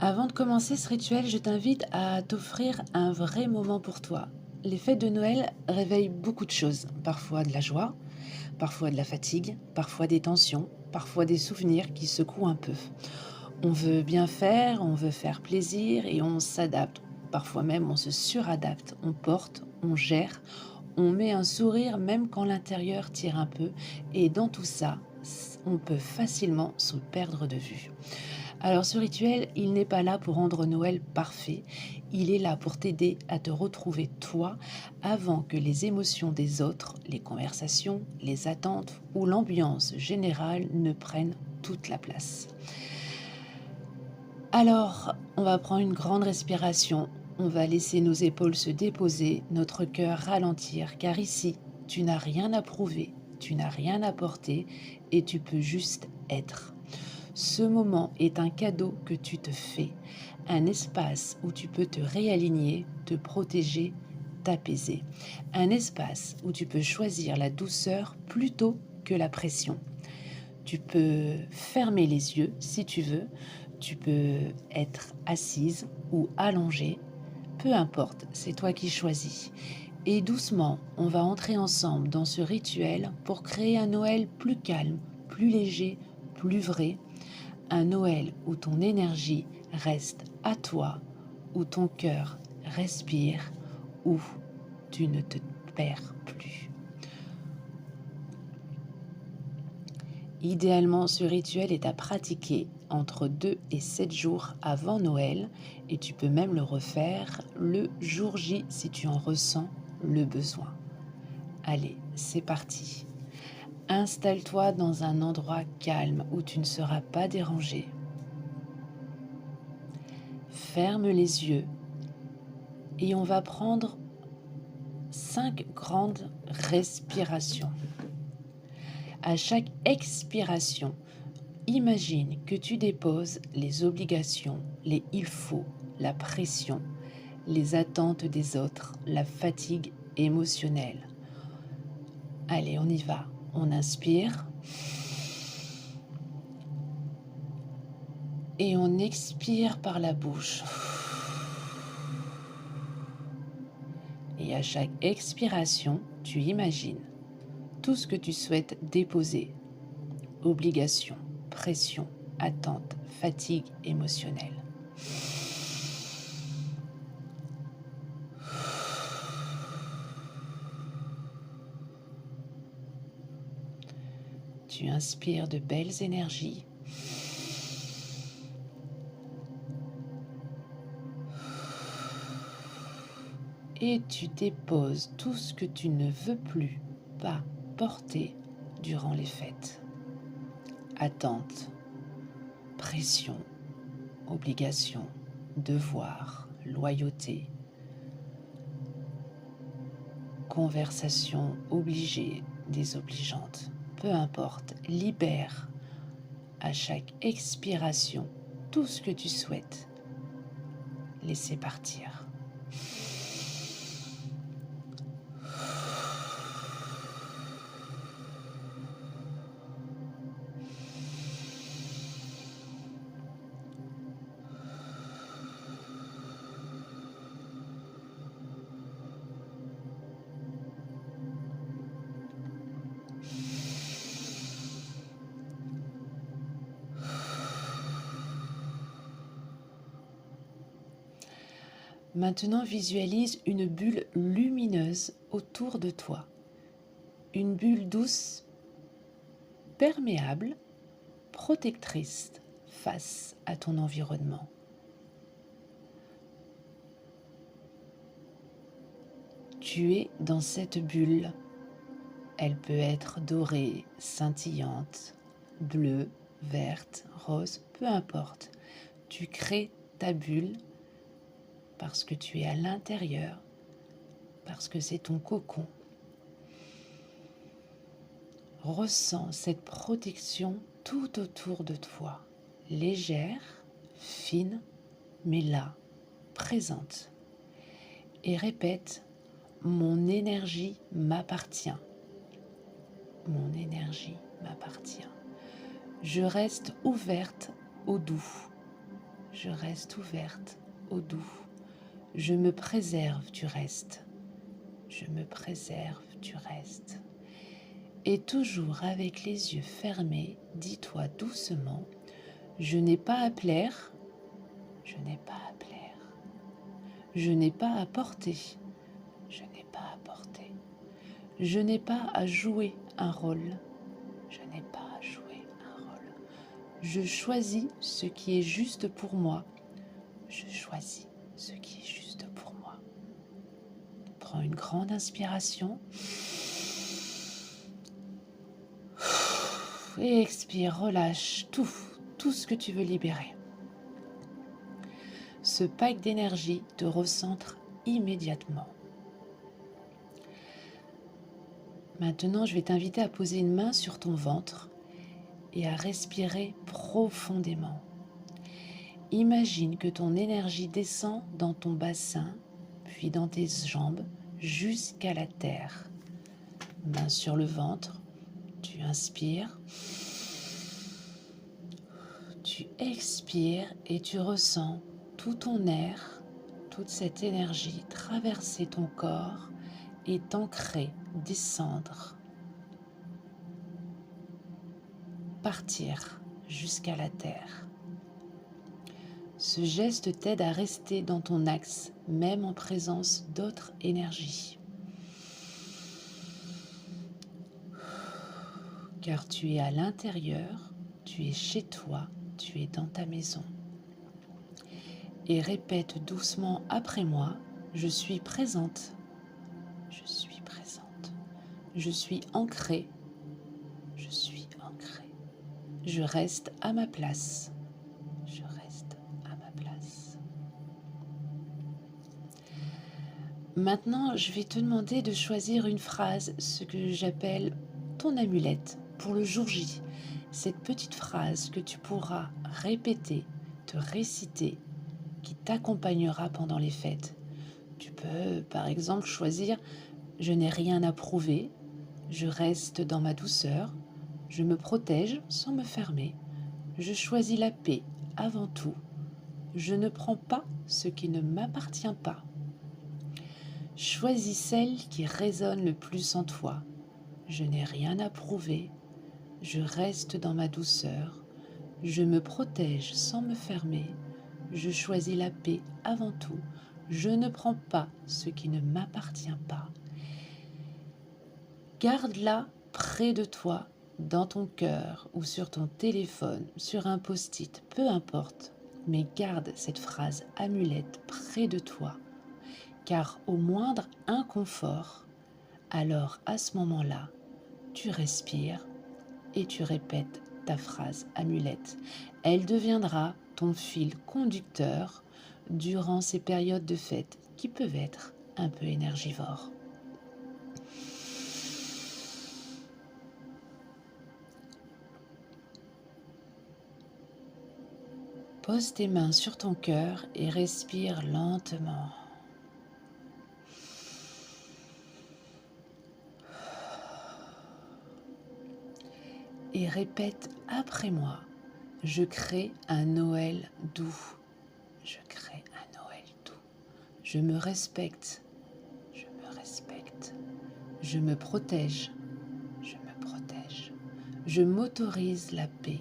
Avant de commencer ce rituel, je t'invite à t'offrir un vrai moment pour toi. Les fêtes de Noël réveillent beaucoup de choses, parfois de la joie, parfois de la fatigue, parfois des tensions, parfois des souvenirs qui secouent un peu. On veut bien faire, on veut faire plaisir et on s'adapte. Parfois même on se suradapte, on porte, on gère, on met un sourire même quand l'intérieur tire un peu et dans tout ça, on peut facilement se perdre de vue. Alors ce rituel, il n'est pas là pour rendre Noël parfait, il est là pour t'aider à te retrouver toi avant que les émotions des autres, les conversations, les attentes ou l'ambiance générale ne prennent toute la place. Alors, on va prendre une grande respiration, on va laisser nos épaules se déposer, notre cœur ralentir, car ici, tu n'as rien à prouver, tu n'as rien à porter et tu peux juste être. Ce moment est un cadeau que tu te fais, un espace où tu peux te réaligner, te protéger, t'apaiser. Un espace où tu peux choisir la douceur plutôt que la pression. Tu peux fermer les yeux si tu veux, tu peux être assise ou allongée, peu importe, c'est toi qui choisis. Et doucement, on va entrer ensemble dans ce rituel pour créer un Noël plus calme, plus léger, plus vrai, un Noël où ton énergie reste à toi, où ton cœur respire, où tu ne te perds plus. Idéalement, ce rituel est à pratiquer entre 2 et 7 jours avant Noël et tu peux même le refaire le jour J si tu en ressens le besoin. Allez, c'est parti. Installe-toi dans un endroit calme où tu ne seras pas dérangé. Ferme les yeux et on va prendre 5 grandes respirations. À chaque expiration, imagine que tu déposes les obligations, les il faut, la pression, les attentes des autres, la fatigue émotionnelle. Allez, on y va. On inspire et on expire par la bouche. Et à chaque expiration, tu imagines tout ce que tu souhaites déposer. Obligation, pression, attente, fatigue émotionnelle. Tu inspires de belles énergies. Et tu déposes tout ce que tu ne veux plus pas porter durant les fêtes. Attente, pression, obligation, devoir, loyauté, conversation obligée, désobligeante. Peu importe, libère à chaque expiration tout ce que tu souhaites laisser partir. Maintenant, visualise une bulle lumineuse autour de toi. Une bulle douce, perméable, protectrice face à ton environnement. Tu es dans cette bulle. Elle peut être dorée, scintillante, bleue, verte, rose, peu importe. Tu crées ta bulle parce que tu es à l'intérieur, parce que c'est ton cocon. Ressens cette protection tout autour de toi, légère, fine, mais là, présente. Et répète, mon énergie m'appartient. Mon énergie m'appartient. Je reste ouverte au doux. je reste ouverte au doux. Je me préserve du reste. Je me préserve du reste. Et toujours avec les yeux fermés, dis-toi doucement, je n'ai pas à plaire, je n'ai pas à plaire. Je n'ai pas à porter, je n'ai pas à porter. Je n'ai pas à jouer un rôle, je n'ai pas à jouer un rôle. Je choisis ce qui est juste pour moi. Je choisis ce qui est juste pour moi. Prends une grande inspiration. Et expire, relâche tout ce que tu veux libérer. Ce pack d'énergie te recentre immédiatement. Maintenant, je vais t'inviter à poser une main sur ton ventre et à respirer profondément. Imagine que ton énergie descend dans ton bassin, puis dans tes jambes, jusqu'à la terre. Main sur le ventre, tu inspires, tu expires et tu ressens tout ton air, toute cette énergie traverser ton corps et t'ancrer, descendre, partir jusqu'à la terre. Ce geste t'aide à rester dans ton axe, même en présence d'autres énergies. Car tu es à l'intérieur, tu es chez toi, tu es dans ta maison. Et répète doucement après moi, je suis présente, je suis présente, je suis ancrée, je suis ancrée, je reste à ma place, je reste à ma place. Maintenant, je vais te demander de choisir une phrase, ce que j'appelle ton amulette pour le jour J. Cette petite phrase que tu pourras répéter, te réciter, qui t'accompagnera pendant les fêtes. Tu peux, par exemple, choisir « Je n'ai rien à prouver »,« Je reste dans ma douceur »,« Je me protège sans me fermer »,« Je choisis la paix avant tout »,« Je ne prends pas ce qui ne m'appartient pas ». Choisis celle qui résonne le plus en toi. « Je n'ai rien à prouver »,« Je reste dans ma douceur »,« Je me protège sans me fermer », je choisis la paix avant tout. Je ne prends pas ce qui ne m'appartient pas. Garde-la près de toi, dans ton cœur ou sur ton téléphone, sur un post-it, peu importe. Mais garde cette phrase amulette près de toi. Car au moindre inconfort, alors à ce moment-là, tu respires et tu répètes ta phrase amulette. Elle deviendra ton fil conducteur durant ces périodes de fête qui peuvent être un peu énergivores. Pose tes mains sur ton cœur et respire lentement. Et répète après moi. Je crée un Noël doux. Je crée un Noël doux. Je me respecte. Je me respecte. Je me protège. Je me protège. Je m'autorise la paix.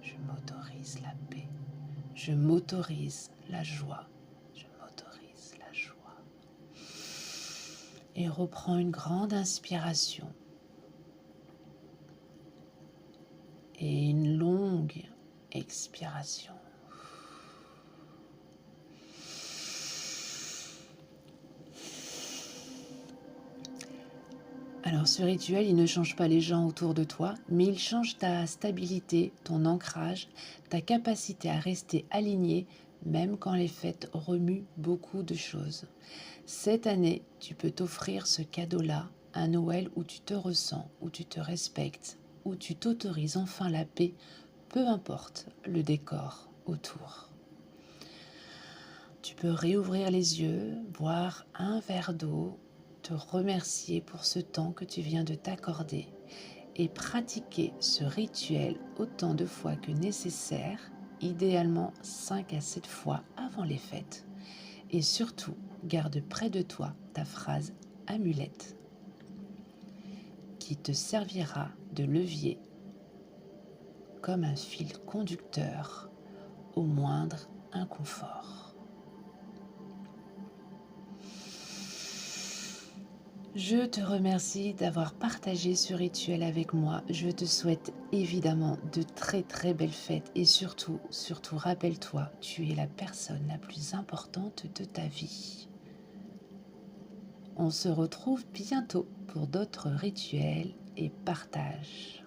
Je m'autorise la paix. Je m'autorise la joie. Je m'autorise la joie. Et reprends une grande inspiration. Et une longue expiration. Alors ce rituel, il ne change pas les gens autour de toi, mais il change ta stabilité, ton ancrage, ta capacité à rester aligné, même quand les fêtes remuent beaucoup de choses. Cette année, tu peux t'offrir ce cadeau-là, un Noël où tu te ressens, où tu te respectes, où tu t'autorises enfin la paix, peu importe le décor autour. Tu peux réouvrir les yeux, boire un verre d'eau, te remercier pour ce temps que tu viens de t'accorder et pratiquer ce rituel autant de fois que nécessaire idéalement 5 à 7 fois avant les fêtes. Et surtout, garde près de toi ta phrase amulette qui te servira de levier comme un fil conducteur au moindre inconfort. Je te remercie d'avoir partagé ce rituel avec moi. Je te souhaite évidemment de très très belles fêtes et surtout rappelle-toi, tu es la personne la plus importante de ta vie. On se retrouve bientôt pour d'autres rituels et partages.